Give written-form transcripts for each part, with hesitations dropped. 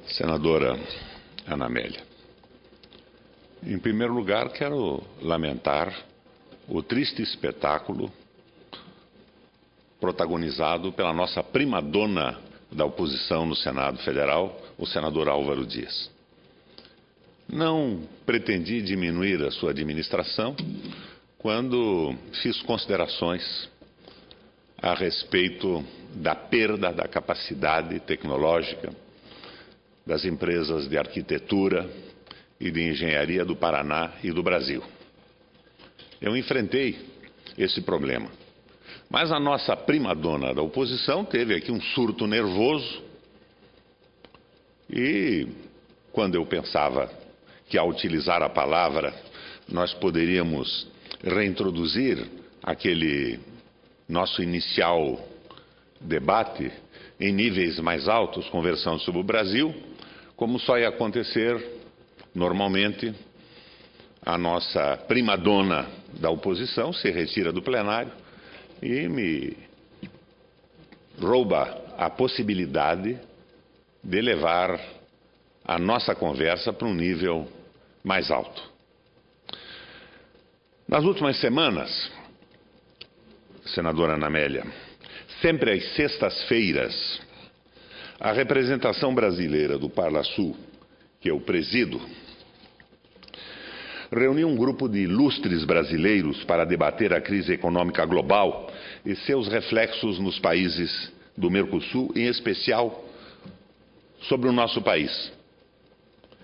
Senadora Ana Amélia, em primeiro lugar, quero lamentar o triste espetáculo protagonizado pela nossa prima-dona da oposição no Senado Federal, o senador Álvaro Dias. Não pretendi diminuir a sua administração quando fiz considerações a respeito da perda da capacidade tecnológica das empresas de arquitetura e de engenharia do Paraná e do Brasil. Eu enfrentei esse problema. Mas a nossa prima-dona da oposição teve aqui um surto nervoso e, quando eu pensava que, ao utilizar a palavra, nós poderíamos reintroduzir aquele nosso inicial debate em níveis mais altos, conversando sobre o Brasil, como só ia acontecer, normalmente, a nossa prima-dona da oposição se retira do plenário e me rouba a possibilidade de levar a nossa conversa para um nível mais alto. Nas últimas semanas, senadora Ana Amélia, sempre às sextas-feiras, a representação brasileira do Parlasul, que eu presido, reuniu um grupo de ilustres brasileiros para debater a crise econômica global e seus reflexos nos países do Mercosul, em especial sobre o nosso país.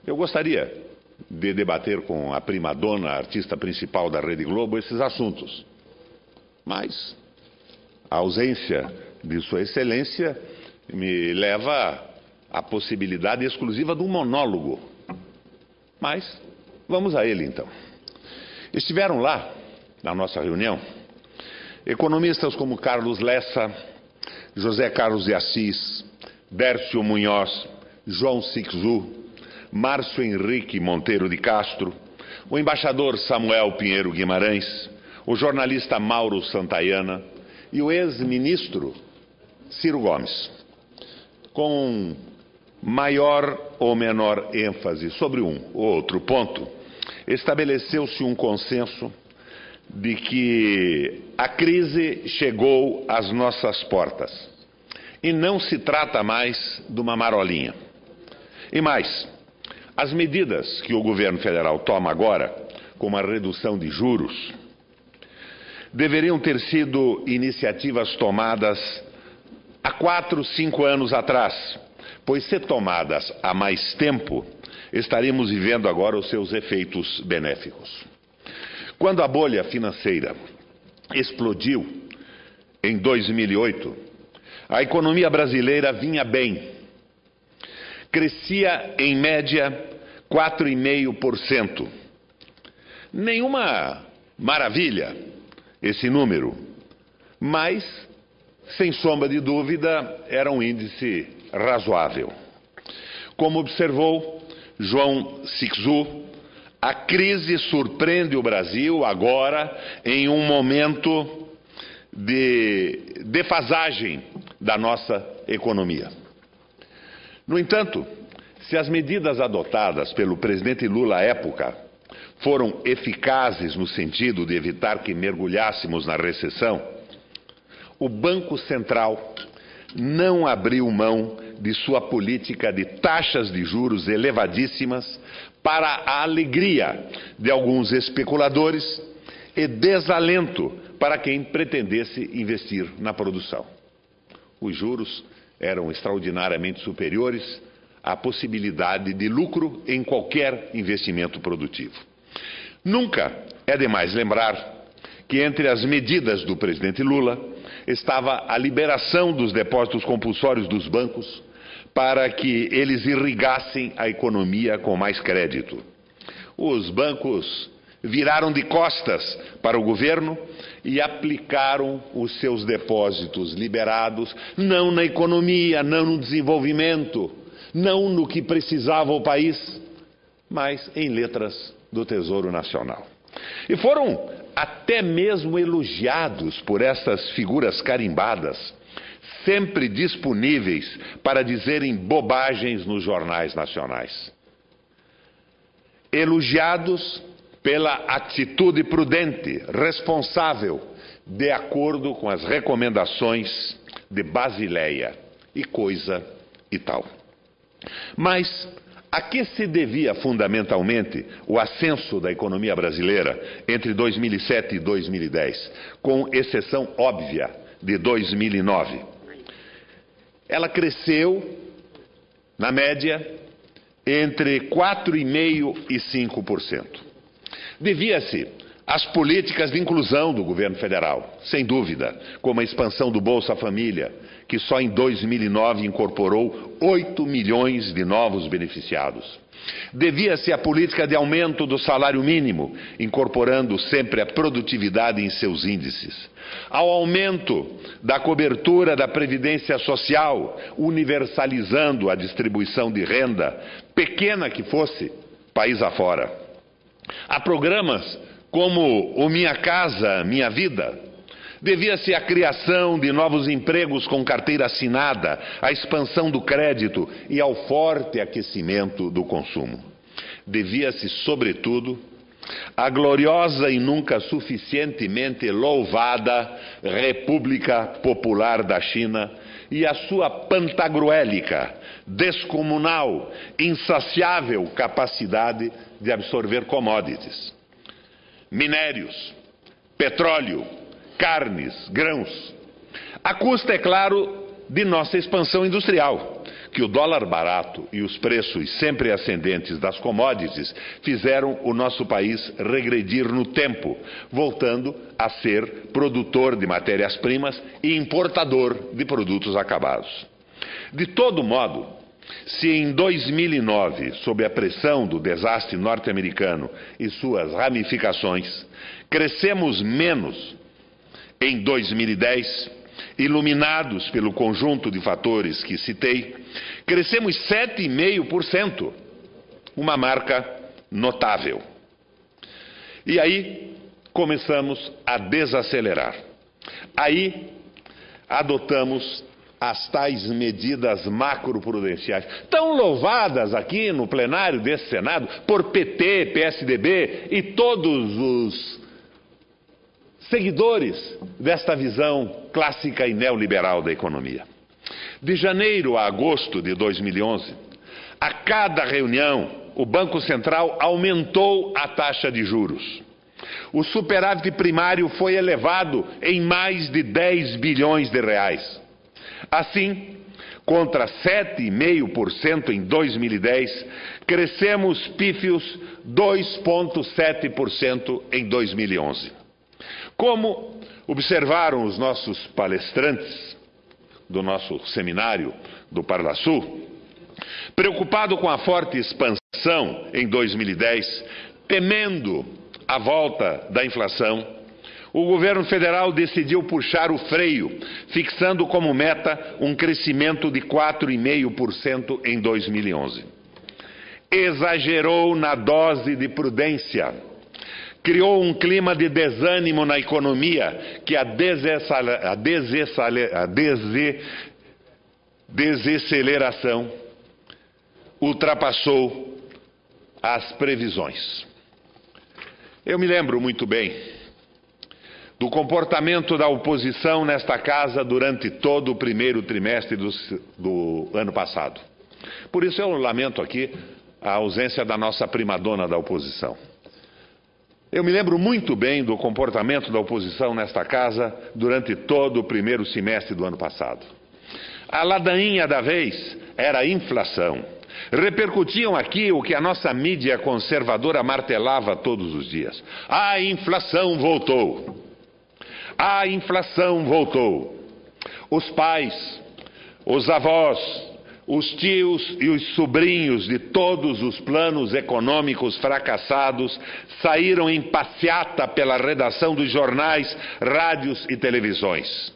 Eu gostaria de debater com a prima-dona, a artista principal da Rede Globo, esses assuntos. Mas a ausência de Sua Excelência me leva à possibilidade exclusiva de um monólogo. Mas vamos a ele, então. Estiveram lá, na nossa reunião, economistas como Carlos Lessa, José Carlos de Assis, Dércio Munhoz, João Sixu, Márcio Henrique Monteiro de Castro, o embaixador Samuel Pinheiro Guimarães, o jornalista Mauro Santayana e o ex-ministro Ciro Gomes, com maior ou menor ênfase sobre um ou outro ponto, estabeleceu-se um consenso de que a crise chegou às nossas portas e não se trata mais de uma marolinha. E mais, as medidas que o governo federal toma agora, como a redução de juros, deveriam ter sido iniciativas tomadas há 4, 5 anos atrás, pois, se tomadas há mais tempo, estaríamos vivendo agora os seus efeitos benéficos. Quando a bolha financeira explodiu em 2008, a economia brasileira vinha bem. Crescia, em média, 4,5%. Nenhuma maravilha esse número, mas, sem sombra de dúvida, era um índice razoável. Como observou João Sixu, a crise surpreende o Brasil agora em um momento de defasagem da nossa economia. No entanto, se as medidas adotadas pelo presidente Lula à época foram eficazes no sentido de evitar que mergulhássemos na recessão, o Banco Central não abriu mão de sua política de taxas de juros elevadíssimas para a alegria de alguns especuladores e desalento para quem pretendesse investir na produção. Os juros eram extraordinariamente superiores à possibilidade de lucro em qualquer investimento produtivo. Nunca é demais lembrar que entre as medidas do presidente Lula estava a liberação dos depósitos compulsórios dos bancos para que eles irrigassem a economia com mais crédito. Os bancos viraram de costas para o governo e aplicaram os seus depósitos liberados não na economia, não no desenvolvimento, não no que precisava o país, mas em letras do Tesouro Nacional. E foram até mesmo elogiados por essas figuras carimbadas sempre disponíveis para dizerem bobagens nos jornais nacionais. Elogiados pela atitude prudente, responsável, de acordo com as recomendações de Basileia, e coisa e tal. Mas a que se devia fundamentalmente o ascenso da economia brasileira entre 2007 e 2010, com exceção óbvia de 2009? Ela cresceu, na média, entre 4,5% e 5%. Devia-se às políticas de inclusão do governo federal, sem dúvida, como a expansão do Bolsa Família, que só em 2009 incorporou 8 milhões de novos beneficiados. Devia-se à política de aumento do salário mínimo, incorporando sempre a produtividade em seus índices. Ao aumento da cobertura da Previdência Social, universalizando a distribuição de renda, pequena que fosse, país afora. A programas como o Minha Casa, Minha Vida. Devia-se à criação de novos empregos com carteira assinada, à expansão do crédito e ao forte aquecimento do consumo. Devia-se, sobretudo, à gloriosa e nunca suficientemente louvada República Popular da China e à sua pantagruélica, descomunal, insaciável capacidade de absorver commodities. Minérios, petróleo, carnes, grãos. À custa, é claro, de nossa expansão industrial, que o dólar barato e os preços sempre ascendentes das commodities fizeram o nosso país regredir no tempo, voltando a ser produtor de matérias-primas e importador de produtos acabados. De todo modo, se em 2009, sob a pressão do desastre norte-americano e suas ramificações, crescemos menos em 2010, iluminados pelo conjunto de fatores que citei, crescemos 7,5%, uma marca notável. E aí começamos a desacelerar. Aí adotamos as tais medidas macroprudenciais, tão louvadas aqui no plenário desse Senado por PT, PSDB e todos os seguidores desta visão clássica e neoliberal da economia. De janeiro a agosto de 2011, a cada reunião, o Banco Central aumentou a taxa de juros. O superávit primário foi elevado em mais de 10 bilhões de reais. Assim, contra 7,5% em 2010, crescemos pífios 2,7% em 2011. Como observaram os nossos palestrantes do nosso seminário do Parlasul, preocupado com a forte expansão em 2010, temendo a volta da inflação, o governo federal decidiu puxar o freio, fixando como meta um crescimento de 4,5% em 2011. Exagerou na dose de prudência, criou um clima de desânimo na economia que a desaceleração ultrapassou as previsões. Eu me lembro muito bem do comportamento da oposição nesta casa durante todo o primeiro trimestre do ano passado. Por isso eu lamento aqui a ausência da nossa primadona da oposição. Eu me lembro muito bem do comportamento da oposição nesta casa durante todo o primeiro semestre do ano passado. A ladainha da vez era a inflação. Repercutiam aqui o que a nossa mídia conservadora martelava todos os dias. A inflação voltou. A inflação voltou. Os pais, os avós, os tios e os sobrinhos de todos os planos econômicos fracassados saíram em passeata pela redação dos jornais, rádios e televisões.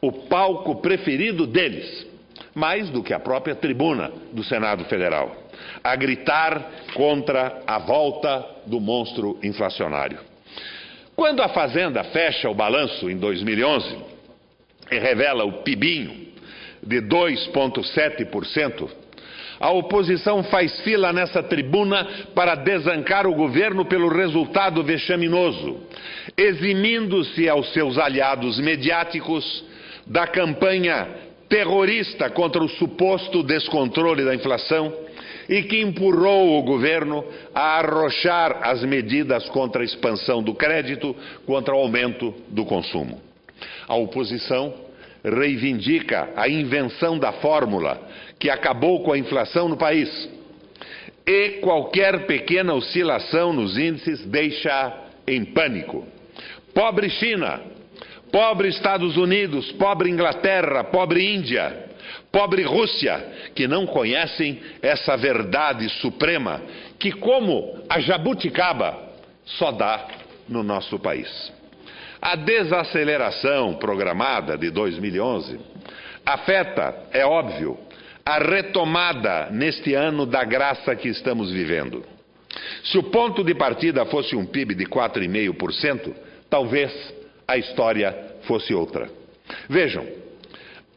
O palco preferido deles, mais do que a própria tribuna do Senado Federal, a gritar contra a volta do monstro inflacionário. Quando a Fazenda fecha o balanço em 2011 e revela o PIBinho, de 2,7%, a oposição faz fila nessa tribuna para desancar o governo pelo resultado vexaminoso, eximindo-se aos seus aliados mediáticos da campanha terrorista contra o suposto descontrole da inflação e que empurrou o governo a arrochar as medidas contra a expansão do crédito, contra o aumento do consumo. A oposição reivindica a invenção da fórmula que acabou com a inflação no país e qualquer pequena oscilação nos índices deixa em pânico. Pobre China, pobre Estados Unidos, pobre Inglaterra, pobre Índia, pobre Rússia, que não conhecem essa verdade suprema que, como a jabuticaba, só dá no nosso país. A desaceleração programada de 2011 afeta, é óbvio, a retomada neste ano da graça que estamos vivendo. Se o ponto de partida fosse um PIB de 4,5%, talvez a história fosse outra. Vejam,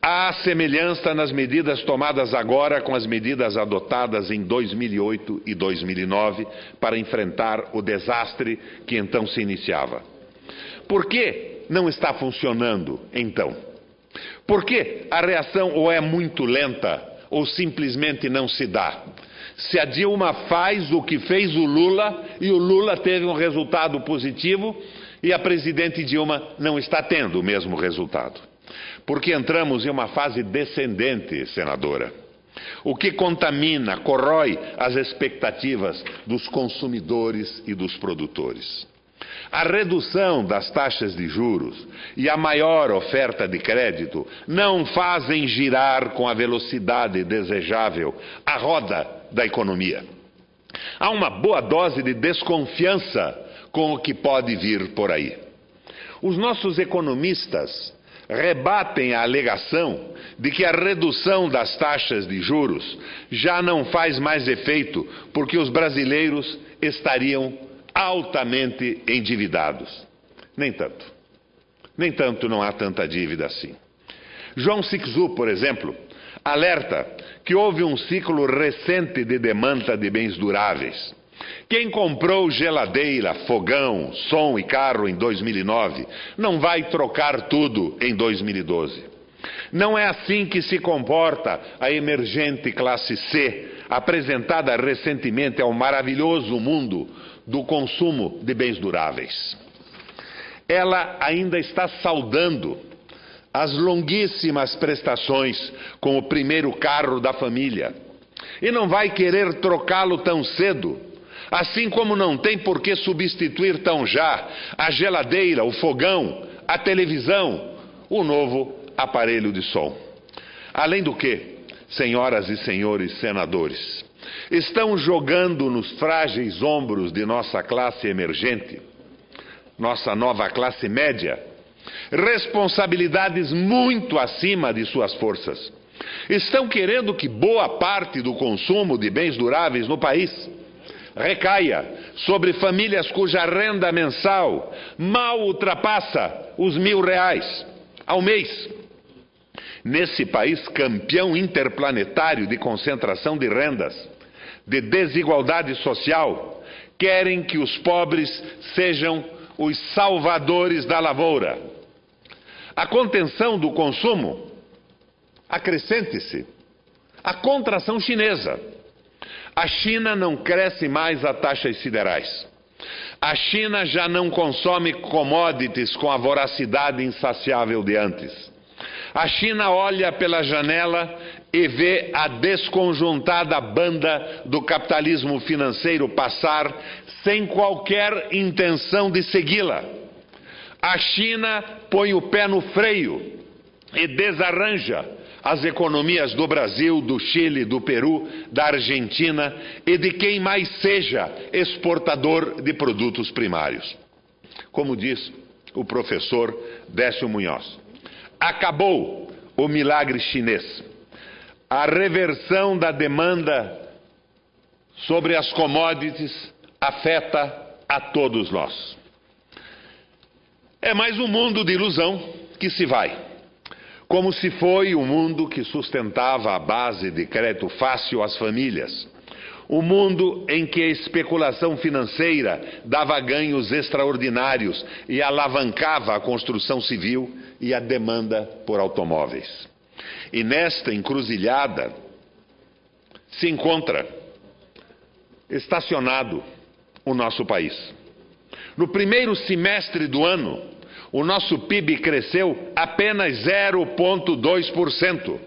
há semelhança nas medidas tomadas agora com as medidas adotadas em 2008 e 2009 para enfrentar o desastre que então se iniciava. Por que não está funcionando, então? Por que a reação ou é muito lenta ou simplesmente não se dá? Se a Dilma faz o que fez o Lula e o Lula teve um resultado positivo e a presidente Dilma não está tendo o mesmo resultado. Porque entramos em uma fase descendente, senadora. O que contamina, corrói as expectativas dos consumidores e dos produtores. A redução das taxas de juros e a maior oferta de crédito não fazem girar com a velocidade desejável a roda da economia. Há uma boa dose de desconfiança com o que pode vir por aí. Os nossos economistas rebatem a alegação de que a redução das taxas de juros já não faz mais efeito porque os brasileiros estariam altamente endividados. Nem tanto. Nem tanto, não há tanta dívida assim. João Sixu, por exemplo, alerta que houve um ciclo recente de demanda de bens duráveis. Quem comprou geladeira, fogão, som e carro em 2009 não vai trocar tudo em 2012. Não é assim que se comporta a emergente classe C, apresentada recentemente ao maravilhoso mundo do consumo de bens duráveis. Ela ainda está saudando as longuíssimas prestações com o primeiro carro da família e não vai querer trocá-lo tão cedo, assim como não tem por que substituir tão já a geladeira, o fogão, a televisão, o novo aparelho de som. Além do que, senhoras e senhores senadores, estão jogando nos frágeis ombros de nossa classe emergente, nossa nova classe média, responsabilidades muito acima de suas forças. Estão querendo que boa parte do consumo de bens duráveis no país recaia sobre famílias cuja renda mensal mal ultrapassa os R$1.000 ao mês. Nesse país campeão interplanetário de concentração de rendas, de desigualdade social, querem que os pobres sejam os salvadores da lavoura. A contenção do consumo, acrescente-se a contração chinesa. A China não cresce mais a taxas siderais. A China já não consome commodities com a voracidade insaciável de antes. A China olha pela janela e vê a desconjuntada banda do capitalismo financeiro passar sem qualquer intenção de segui-la. A China põe o pé no freio e desarranja as economias do Brasil, do Chile, do Peru, da Argentina e de quem mais seja exportador de produtos primários. Como diz o professor Décio Munhoz, acabou o milagre chinês. A reversão da demanda sobre as commodities afeta a todos nós. É mais um mundo de ilusão que se vai. como se foi o mundo que sustentava a base de crédito fácil às famílias, o mundo em que a especulação financeira dava ganhos extraordinários e alavancava a construção civil e a demanda por automóveis. E nesta encruzilhada se encontra estacionado o nosso país. No primeiro semestre do ano, o nosso PIB cresceu apenas 0,2%.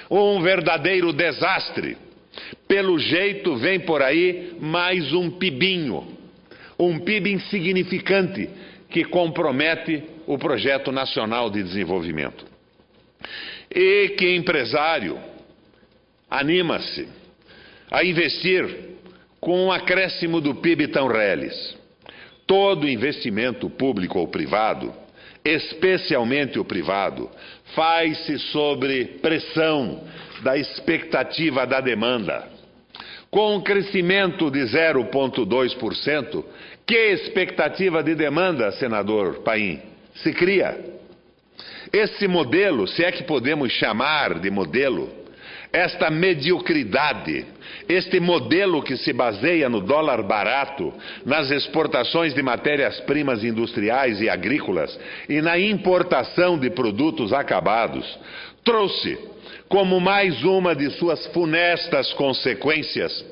Um verdadeiro desastre. Pelo jeito, vem por aí mais um PIBinho. Um PIB insignificante que compromete o projeto nacional de desenvolvimento. E que empresário anima-se a investir com um acréscimo do PIB tão reles? Todo investimento público ou privado, especialmente o privado, faz-se sobre pressão da expectativa da demanda. Com um crescimento de 0,2%, que expectativa de demanda, senador Paim, se cria? Esse modelo, se é que podemos chamar de modelo, esta mediocridade, este modelo que se baseia no dólar barato, nas exportações de matérias-primas industriais e agrícolas e na importação de produtos acabados, trouxe como mais uma de suas funestas consequências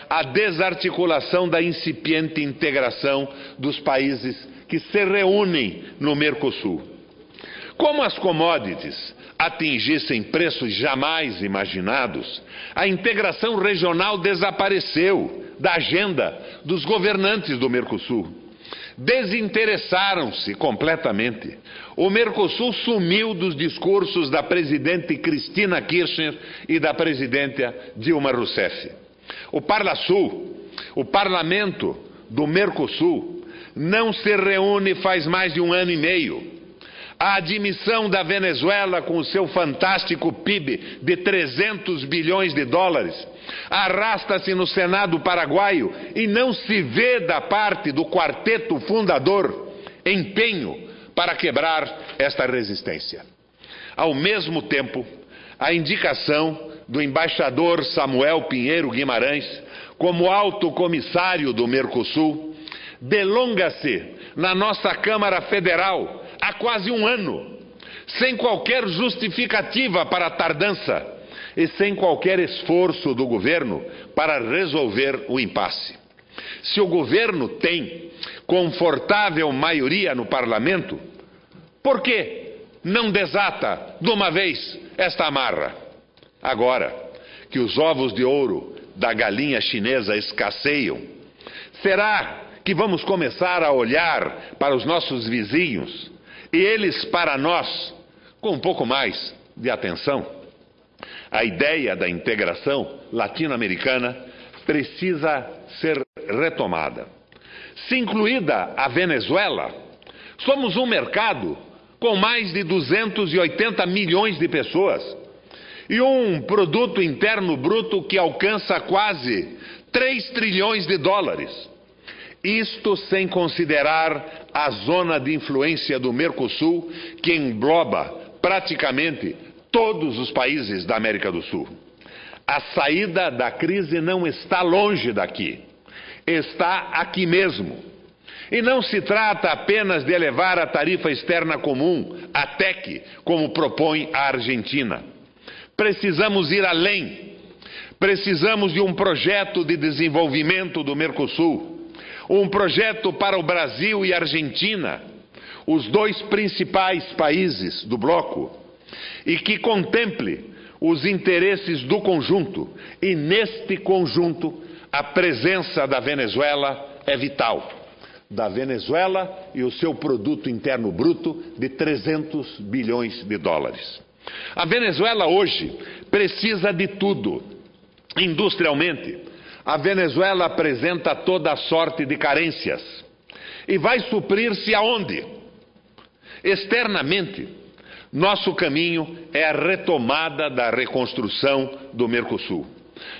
a desarticulação da incipiente integração dos países que se reúnem no Mercosul. Como as commodities atingissem preços jamais imaginados, a integração regional desapareceu da agenda dos governantes do Mercosul. Desinteressaram-se completamente. O Mercosul sumiu dos discursos da presidente Cristina Kirchner e da presidenta Dilma Rousseff. O Parlasul, o parlamento do Mercosul, não se reúne faz mais de 1 ano e meio. A admissão da Venezuela com o seu fantástico PIB de 300 bilhões de dólares arrasta-se no Senado paraguaio e não se vê da parte do quarteto fundador empenho para quebrar esta resistência. Ao mesmo tempo, a indicação do embaixador Samuel Pinheiro Guimarães como alto comissário do Mercosul delonga-se na nossa Câmara Federal há quase 1 ano, sem qualquer justificativa para a tardança e sem qualquer esforço do governo para resolver o impasse. Se o governo tem confortável maioria no parlamento, por que não desata de uma vez esta amarra? Agora que os ovos de ouro da galinha chinesa escasseiam, será que vamos começar a olhar para os nossos vizinhos e eles para nós com um pouco mais de atenção? A ideia da integração latino-americana precisa ser retomada. Se incluída a Venezuela, somos um mercado com mais de 280 milhões de pessoas e um produto interno bruto que alcança quase 3 trilhões de dólares. Isto sem considerar a zona de influência do Mercosul, que engloba praticamente todos os países da América do Sul. A saída da crise não está longe daqui, está aqui mesmo. E não se trata apenas de elevar a tarifa externa comum, a TEC, como propõe a Argentina. Precisamos ir além. Precisamos de um projeto de desenvolvimento do Mercosul. Um projeto para o Brasil e a Argentina, os 2 principais países do bloco, e que contemple os interesses do conjunto. E neste conjunto, a presença da Venezuela é vital. Da Venezuela e o seu produto interno bruto de 300 bilhões de dólares. A Venezuela hoje precisa de tudo. Industrialmente, a Venezuela apresenta toda a sorte de carências. E vai suprir-se aonde? Externamente, nosso caminho é a retomada da reconstrução do Mercosul.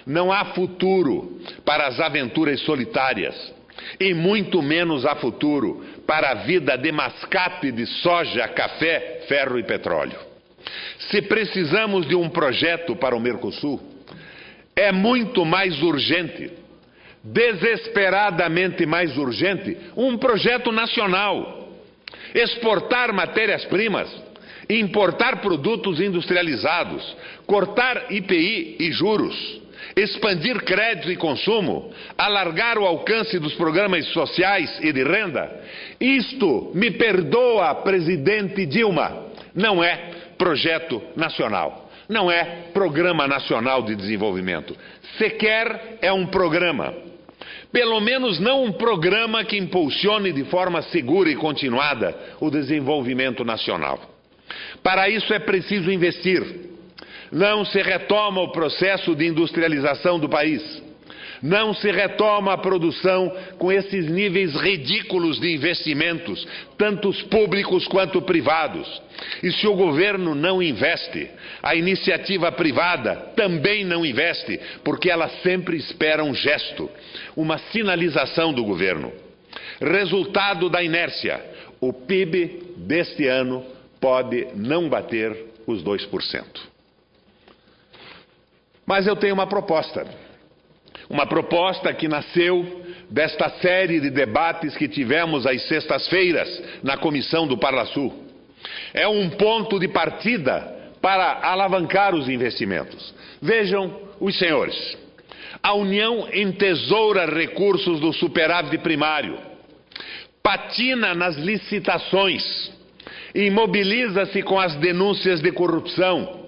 Não há futuro para as aventuras solitárias, e muito menos há futuro para a vida de mascate de soja, café, ferro e petróleo. Se precisamos de um projeto para o Mercosul, é muito mais urgente, desesperadamente mais urgente, um projeto nacional. Exportar matérias-primas, importar produtos industrializados, cortar IPI e juros, expandir crédito e consumo, alargar o alcance dos programas sociais e de renda. Isto, me perdoa, presidente Dilma, não é projeto nacional, não é Programa Nacional de Desenvolvimento. Sequer é um programa. Pelo menos não um programa que impulsione de forma segura e continuada o desenvolvimento nacional. Para isso é preciso investir. Não se retoma o processo de industrialização do país. Não se retoma a produção com esses níveis ridículos de investimentos, tanto os públicos quanto privados. E se o governo não investe, a iniciativa privada também não investe, porque ela sempre espera um gesto, uma sinalização do governo. Resultado da inércia: o PIB deste ano pode não bater os 2%. Mas eu tenho uma proposta que nasceu desta série de debates que tivemos às sextas-feiras na comissão do Parlasul. É um ponto de partida para alavancar os investimentos. Vejam os senhores, a União entesoura recursos do superávit primário, patina nas licitações, imobiliza-se com as denúncias de corrupção,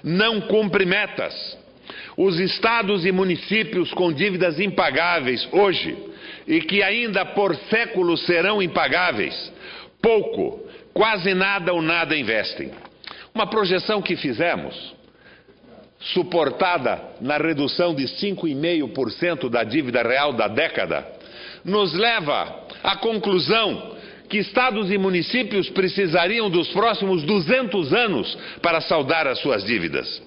não cumpre metas. Os estados e municípios com dívidas impagáveis hoje e que ainda por séculos serão impagáveis, pouco, quase nada ou nada investem. Uma projeção que fizemos, suportada na redução de 5,5% da dívida real da década, nos leva à conclusão que estados e municípios precisariam dos próximos 200 anos para saldar as suas dívidas.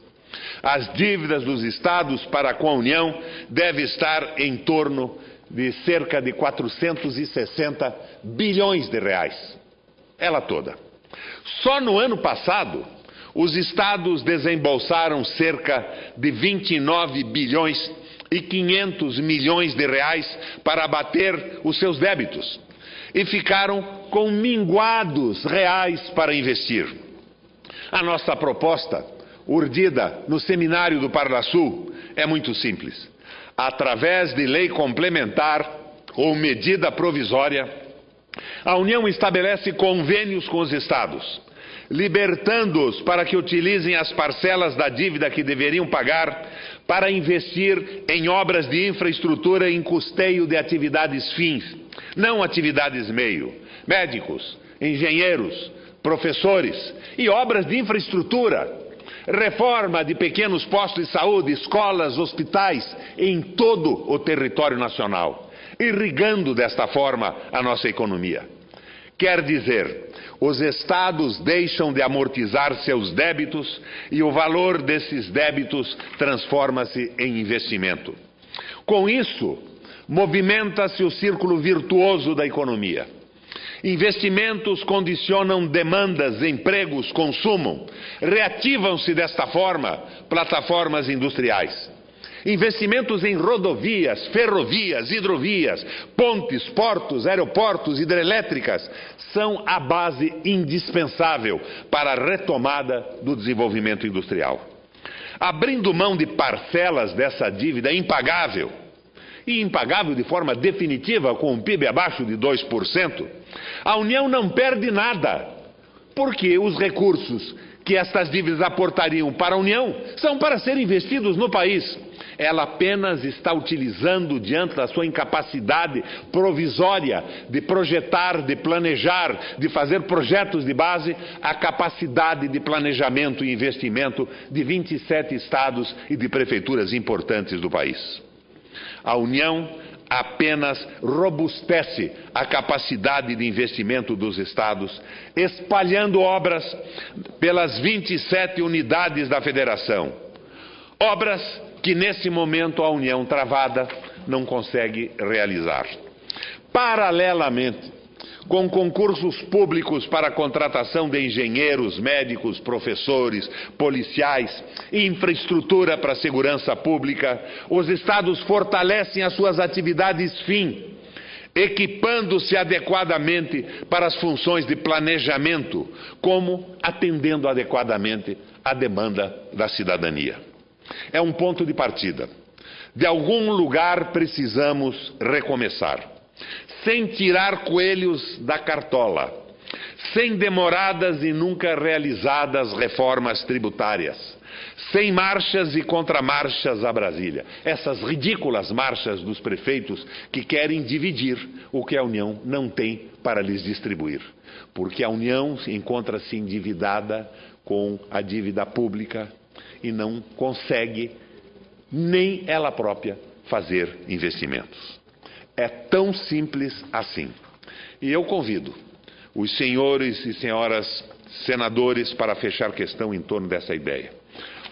As dívidas dos estados para com a União devem estar em torno de cerca de 460 bilhões de reais. Ela toda. Só no ano passado, os estados desembolsaram cerca de 29 bilhões e 500 milhões de reais para abater os seus débitos e ficaram com minguados reais para investir. A nossa proposta, urdida no seminário do Parlasul, é muito simples. Através de lei complementar ou medida provisória, a União estabelece convênios com os estados, libertando-os para que utilizem as parcelas da dívida que deveriam pagar para investir em obras de infraestrutura em custeio de atividades fins, não atividades meio, médicos, engenheiros, professores e obras de infraestrutura, reforma de pequenos postos de saúde, escolas, hospitais em todo o território nacional, irrigando desta forma a nossa economia. Quer dizer, os estados deixam de amortizar seus débitos e o valor desses débitos transforma-se em investimento. Com isso, movimenta-se o círculo virtuoso da economia. Investimentos condicionam demandas, empregos, consumo. Reativam-se desta forma plataformas industriais. Investimentos em rodovias, ferrovias, hidrovias, pontes, portos, aeroportos, hidrelétricas são a base indispensável para a retomada do desenvolvimento industrial. Abrindo mão de parcelas dessa dívida impagável, e impagável de forma definitiva com um PIB abaixo de 2%, a União não perde nada, porque os recursos que estas dívidas aportariam para a União são para serem investidos no país. Ela apenas está utilizando, diante da sua incapacidade provisória de projetar, de planejar, de fazer projetos de base, a capacidade de planejamento e investimento de 27 estados e de prefeituras importantes do país. A União apenas robustece a capacidade de investimento dos estados, espalhando obras pelas 27 unidades da federação. Obras que nesse momento a União travada não consegue realizar. Paralelamente, com concursos públicos para a contratação de engenheiros, médicos, professores, policiais, infraestrutura para a segurança pública, os estados fortalecem as suas atividades fim, equipando-se adequadamente para as funções de planejamento, como atendendo adequadamente à demanda da cidadania. É um ponto de partida. De algum lugar precisamos recomeçar, sem tirar coelhos da cartola, sem demoradas e nunca realizadas reformas tributárias, sem marchas e contramarchas a Brasília. Essas ridículas marchas dos prefeitos que querem dividir o que a União não tem para lhes distribuir. Porque a União encontra-se endividada com a dívida pública e não consegue nem ela própria fazer investimentos. É tão simples assim. E eu convido os senhores e senhoras senadores para fechar questão em torno dessa ideia.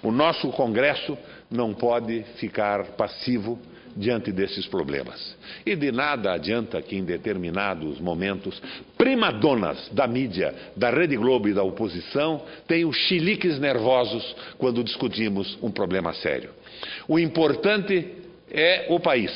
O nosso Congresso não pode ficar passivo diante desses problemas. E de nada adianta que em determinados momentos primadonas da mídia, da Rede Globo e da oposição tenham chiliques nervosos quando discutimos um problema sério. O importante é o país.